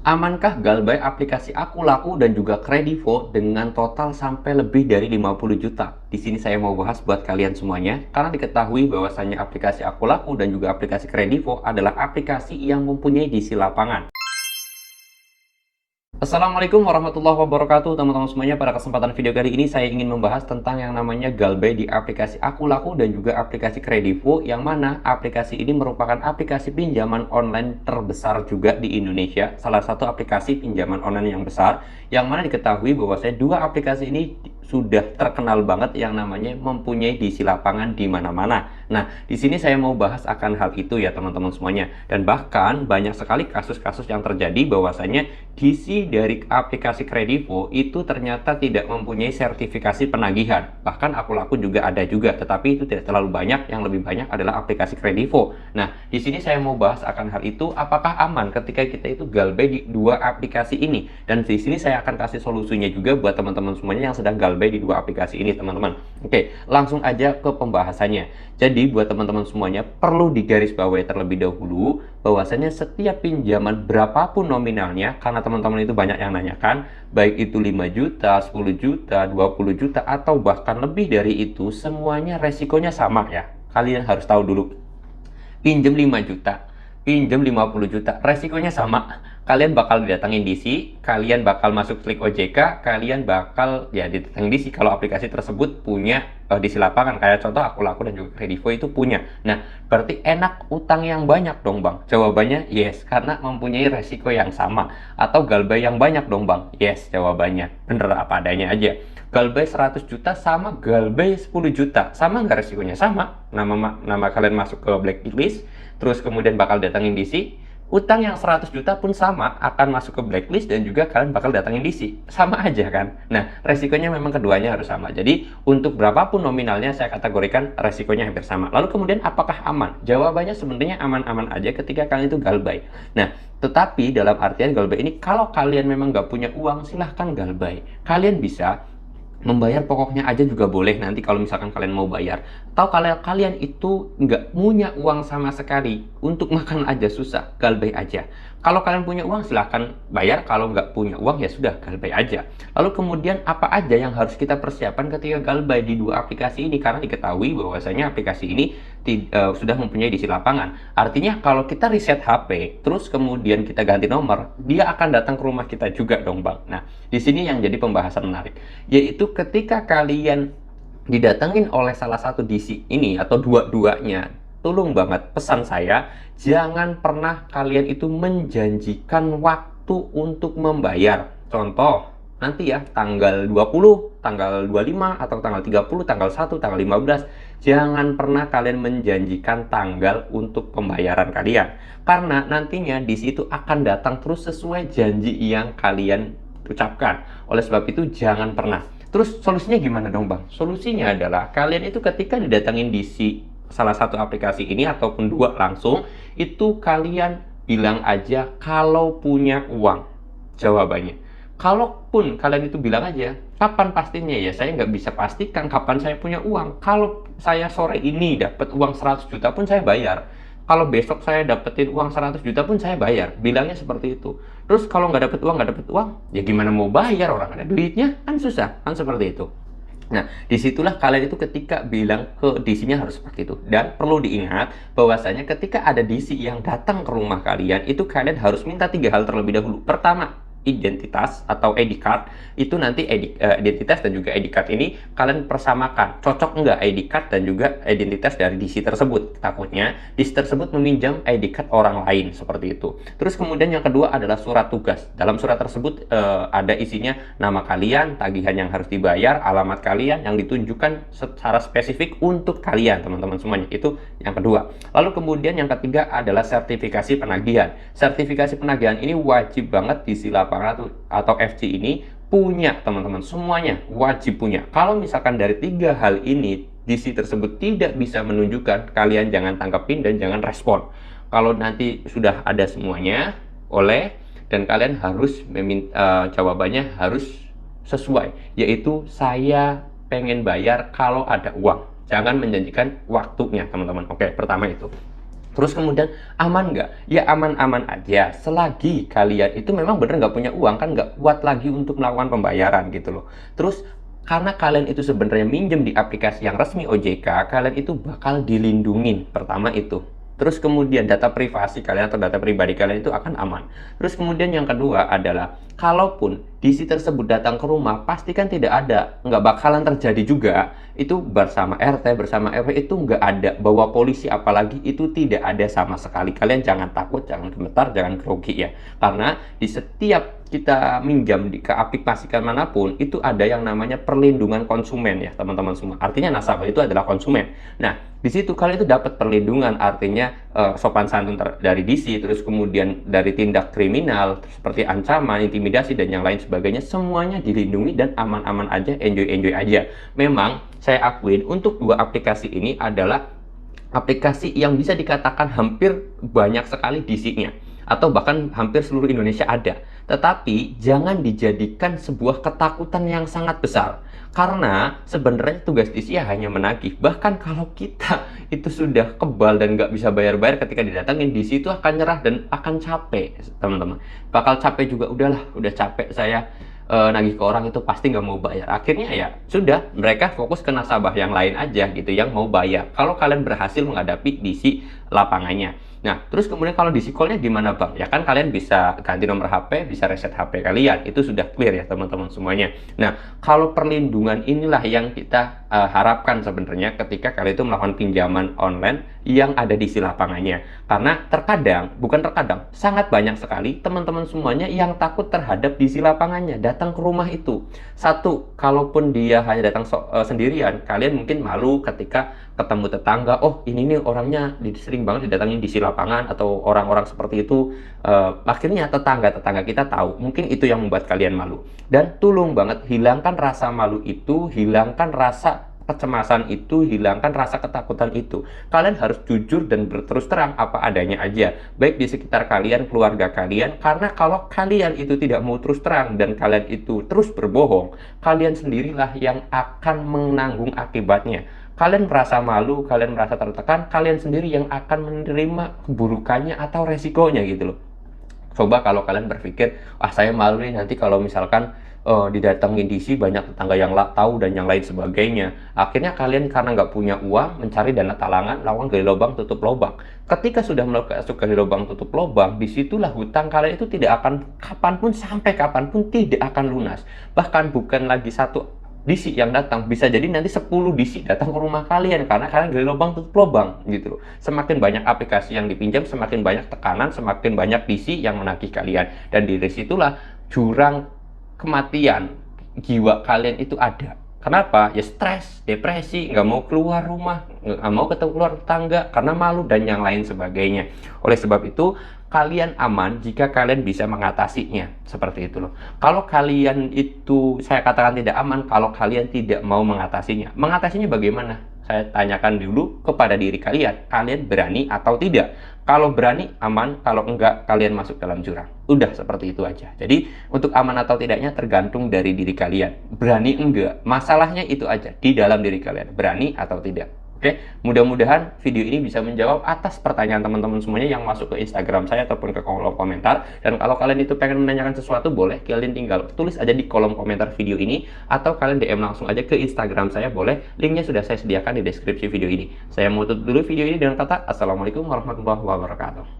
Amankah Galbay aplikasi Aku Laku dan juga Kredivo dengan total sampai lebih dari 50 juta? Di sini saya mau bahas buat kalian semuanya, karena diketahui bahwasannya aplikasi Aku Laku dan juga aplikasi Kredivo adalah aplikasi yang mempunyai DC lapangan. Assalamualaikum warahmatullahi wabarakatuh teman-teman semuanya. Pada kesempatan video kali ini saya ingin membahas tentang yang namanya Galbay di aplikasi Aku Laku dan juga aplikasi Kredivo, yang mana aplikasi ini merupakan aplikasi pinjaman online terbesar juga di Indonesia, salah satu aplikasi pinjaman online yang besar, yang mana diketahui bahwasanya dua aplikasi ini sudah terkenal banget yang namanya mempunyai DC lapangan di mana-mana. Nah, di sini saya mau bahas akan hal itu ya teman-teman semuanya. Dan bahkan banyak sekali kasus-kasus yang terjadi bahwasanya DC dari aplikasi Kredivo itu ternyata tidak mempunyai sertifikasi penagihan. Bahkan Aku Laku juga ada juga, tetapi itu tidak terlalu banyak. Yang lebih banyak adalah aplikasi Kredivo. Nah, di sini saya mau bahas akan hal itu, apakah aman ketika kita itu galbay di dua aplikasi ini. Dan di sini saya akan kasih solusinya juga buat teman-teman semuanya yang sedang galbay di dua aplikasi ini, teman-teman. Oke, langsung aja ke pembahasannya. Jadi buat teman-teman semuanya perlu digarisbawahi terlebih dahulu bahwasanya setiap pinjaman berapapun nominalnya, karena teman-teman itu banyak yang nanyakan, baik itu 5 juta, 10 juta, 20 juta, atau bahkan lebih dari itu, semuanya resikonya sama ya. Kalian harus tahu dulu, pinjam 5 juta, pinjam 50 juta, resikonya sama. Kalian bakal didatangin DC, kalian bakal masuk klik OJK, kalian bakal ya didatangin DC kalau aplikasi tersebut punya DC lapangan. Kayak contoh Aku Laku dan juga Kredivo itu punya. Nah, berarti enak utang yang banyak dong bang? Jawabannya yes, karena mempunyai resiko yang sama. Atau galbay yang banyak dong bang? Yes, jawabannya bener apa adanya aja. Galbay 100 juta sama galbay 10 juta, sama nggak resikonya? Sama. Nama kalian masuk ke blacklist, terus kemudian bakal datangin DC. Utang yang 100 juta pun sama, akan masuk ke blacklist dan juga kalian bakal datangin DC. Sama aja kan? Nah, resikonya memang keduanya harus sama. Jadi, untuk berapapun nominalnya saya kategorikan resikonya hampir sama. Lalu kemudian apakah aman? Jawabannya sebenarnya aman-aman aja ketika kalian itu galbay. Nah, tetapi dalam artian galbay ini, kalau kalian memang nggak punya uang, silahkan galbay. Kalian bisa membayar pokoknya aja juga boleh nanti kalau misalkan kalian mau bayar. Atau kalau kalian itu nggak punya uang sama sekali, untuk makan aja susah, galbay aja. Kalau kalian punya uang silahkan bayar, kalau nggak punya uang ya sudah, galbay aja. Lalu kemudian apa aja yang harus kita persiapkan ketika galbay di dua aplikasi ini? Karena diketahui bahwasanya aplikasi ini sudah mempunyai DC lapangan. Artinya kalau kita reset HP, terus kemudian kita ganti nomor, dia akan datang ke rumah kita juga dong bang. Nah, di sini yang jadi pembahasan menarik, yaitu ketika kalian didatengin oleh salah satu DC ini atau dua-duanya, tolong banget pesan saya, jangan pernah kalian itu menjanjikan waktu untuk membayar. Contoh, nanti ya tanggal 20, tanggal 25, atau tanggal 30, tanggal 1, tanggal 15. Jangan pernah kalian menjanjikan tanggal untuk pembayaran kalian. Karena nantinya di situ akan datang terus sesuai janji yang kalian ucapkan. Oleh sebab itu jangan pernah. Terus solusinya gimana dong bang? Solusinya adalah kalian itu ketika didatangin DC salah satu aplikasi ini ataupun dua langsung, itu kalian bilang aja kalau punya uang. Jawabannya, kalaupun kalian itu bilang aja, kapan pastinya ya? Saya nggak bisa pastikan kapan saya punya uang. Kalau saya sore ini dapat uang 100 juta pun saya bayar. Kalau besok saya dapetin uang 100 juta pun saya bayar. Bilangnya seperti itu. Terus kalau nggak dapet uang, ya gimana mau bayar, orang ada duitnya? Kan susah, kan seperti itu. Nah, disitulah kalian itu ketika bilang ke DC-nya harus seperti itu. Dan perlu diingat bahwasanya ketika ada DC yang datang ke rumah kalian, itu kalian harus minta 3 hal terlebih dahulu. Pertama, identitas atau ID card. Itu nanti identitas dan juga ID card ini kalian persamakan, cocok enggak ID card dan juga identitas dari DC tersebut. Takutnya DC tersebut meminjam ID card orang lain, seperti itu. Terus kemudian yang kedua adalah surat tugas. Dalam surat tersebut ada isinya nama kalian, tagihan yang harus dibayar, alamat kalian yang ditunjukkan secara spesifik untuk kalian, teman-teman semuanya. Itu yang kedua. Lalu kemudian yang ketiga adalah sertifikasi penagihan. Sertifikasi penagihan ini wajib banget DC lapangan atau FC ini punya, teman-teman. Semuanya wajib punya. Kalau misalkan dari 3 hal ini DC tersebut tidak bisa menunjukkan, kalian jangan tangkepin dan jangan respon. Kalau nanti sudah ada semuanya, dan kalian harus jawabannya harus sesuai, yaitu saya pengen bayar kalau ada uang. Jangan menjanjikan waktunya, teman-teman. Oke, pertama itu. Terus kemudian aman nggak? Ya aman-aman aja, selagi kalian itu memang bener nggak punya uang, kan nggak kuat lagi untuk melakukan pembayaran gitu loh. Terus karena kalian itu sebenarnya minjem di aplikasi yang resmi OJK, kalian itu bakal dilindungin. Pertama itu. Terus kemudian data privasi kalian atau data pribadi kalian itu akan aman. Terus kemudian yang kedua adalah, kalaupun DC tersebut datang ke rumah, pastikan tidak ada, nggak bakalan terjadi juga itu bersama RT, bersama RW, itu nggak ada bawa polisi, apalagi itu tidak ada sama sekali. Kalian jangan takut, jangan gemetar, jangan grogi ya, karena di setiap kita minjam ke aplikasi manapun itu ada yang namanya perlindungan konsumen ya teman-teman semua. Artinya nasabah itu adalah konsumen. Nah, di situ kalian itu dapat perlindungan, artinya sopan santun dari DC, terus kemudian dari tindak kriminal seperti ancaman, intimidasi dan yang lain sebagainya, semuanya dilindungi dan aman-aman aja, enjoy aja. Memang saya akuin untuk dua aplikasi ini adalah aplikasi yang bisa dikatakan hampir banyak sekali DC-nya, atau bahkan hampir seluruh Indonesia ada. Tetapi jangan dijadikan sebuah ketakutan yang sangat besar, karena sebenarnya tugas DC ya hanya menagih. Bahkan kalau kita itu sudah kebal dan nggak bisa bayar-bayar, ketika didatangin DC itu akan nyerah dan akan capek teman-teman. Bakal capek juga, udahlah udah capek saya nagih ke orang itu pasti nggak mau bayar. Akhirnya ya sudah, mereka fokus ke nasabah yang lain aja gitu yang mau bayar. Kalau kalian berhasil menghadapi DC lapangannya. Nah, terus kemudian kalau DC call-nya gimana Bang? Ya kan kalian bisa ganti nomor HP, bisa reset HP kalian. Itu sudah clear ya teman-teman semuanya. Nah, kalau perlindungan inilah yang kita harapkan sebenarnya ketika kalian itu melakukan pinjaman online yang ada DC lapangannya. Karena terkadang, bukan terkadang, sangat banyak sekali teman-teman semuanya yang takut terhadap DC lapangannya datang ke rumah itu. Satu, kalaupun dia hanya datang sendirian, kalian mungkin malu ketika ketemu tetangga, oh ini nih orangnya sering banget didatangin DC lapangan, atau orang-orang seperti itu. Akhirnya tetangga-tetangga kita tahu, mungkin itu yang membuat kalian malu. Dan tolong banget hilangkan rasa malu itu, hilangkan rasa kecemasan itu, hilangkan rasa ketakutan itu. Kalian harus jujur dan berterus terang apa adanya aja, baik di sekitar kalian, keluarga kalian. Karena kalau kalian itu tidak mau terus terang dan kalian itu terus berbohong, kalian sendirilah yang akan menanggung akibatnya. Kalian merasa malu, kalian merasa tertekan, kalian sendiri yang akan menerima keburukannya atau resikonya gitu loh. Coba kalau kalian berpikir, saya malu nih nanti kalau misalkan didatengin DC, banyak tetangga yang tahu dan yang lain sebagainya. Akhirnya kalian karena nggak punya uang, mencari dana talangan, lawan gali lubang tutup lubang. Ketika sudah masuk gali lubang tutup lubang, disitulah hutang kalian itu tidak akan kapanpun, sampai kapanpun tidak akan lunas. Bahkan bukan lagi satu DC yang datang, bisa jadi nanti 10 DC datang ke rumah kalian karena kalian gali lubang tutup lubang gitu loh. Semakin banyak aplikasi yang dipinjam, semakin banyak tekanan, semakin banyak DC yang menagih kalian, dan dari situlah jurang kematian jiwa kalian itu ada. Kenapa? Ya stres, depresi, nggak mau keluar rumah, nggak mau ketemu keluar tetangga karena malu dan yang lain sebagainya. Oleh sebab itu, kalian aman jika kalian bisa mengatasinya. Seperti itu loh. Kalau kalian itu, saya katakan tidak aman kalau kalian tidak mau mengatasinya. Mengatasinya bagaimana? Saya tanyakan dulu kepada diri kalian. Kalian berani atau tidak? Kalau berani, aman. Kalau enggak, kalian masuk dalam jurang. Udah seperti itu aja. Jadi, untuk aman atau tidaknya tergantung dari diri kalian. Berani enggak? Masalahnya itu aja. Di dalam diri kalian. Berani atau tidak. Oke, mudah-mudahan video ini bisa menjawab atas pertanyaan teman-teman semuanya yang masuk ke Instagram saya ataupun ke kolom komentar. Dan kalau kalian itu pengen menanyakan sesuatu, boleh kalian tinggal tulis aja di kolom komentar video ini, atau kalian DM langsung aja ke Instagram saya, boleh. Linknya sudah saya sediakan di deskripsi video ini. Saya mau tutup dulu video ini dengan kata Assalamualaikum warahmatullahi wabarakatuh.